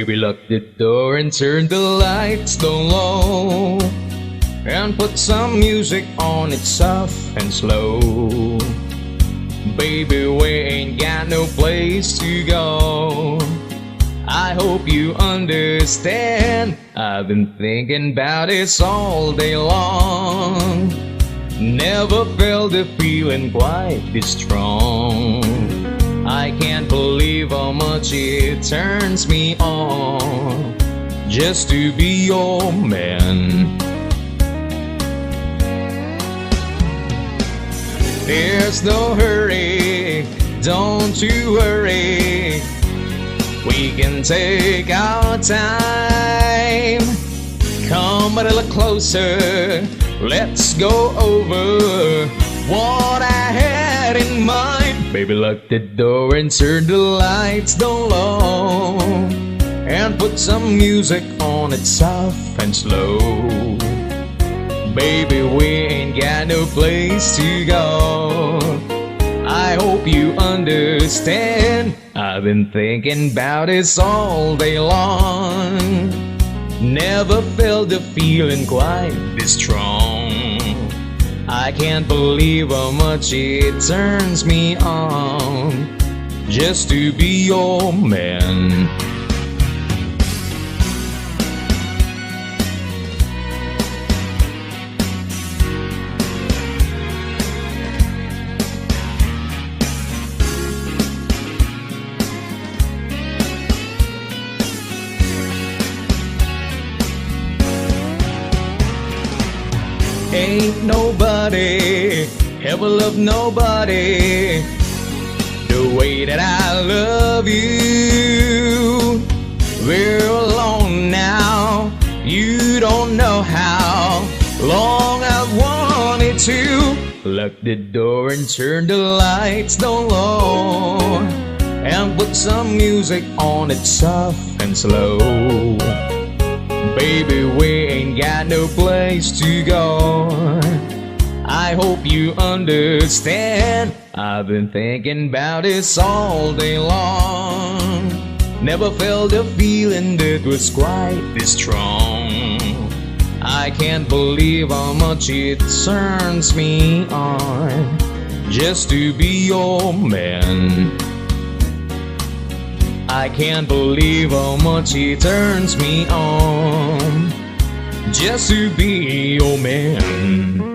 Baby, lock the door and turn the lights down low, and put some music on it soft and slow. Baby, we ain't got no place to go. I hope you understand. I've been thinking about this all day long. Never felt a feeling quite this strong. I can't believe how much it turns me on just to be your man. There's no hurry, don't you worry. We can take our time. Come a little closer, let's go over what I had in mind. Baby, lock the door and turn the lights down low, and put some music on it soft and slow. Baby, we ain't got no place to go. I hope you understand. I've been thinking about this all day long. Never felt the feeling quite this strong. I can't believe how much it turns me on just to be your man. Ain't nobody ever loved nobody the way that I love you. We're alone now, you don't know how long I've wanted to. Lock the door and turn the lights down low, and put some music on it soft and slow. Baby, we ain't got no place to go. I hope you understand. I've been thinking about this all day long. Never felt a feeling that was quite this strong. I can't believe how much it turns me on just to be your man. I can't believe how much it turns me on just to be your man.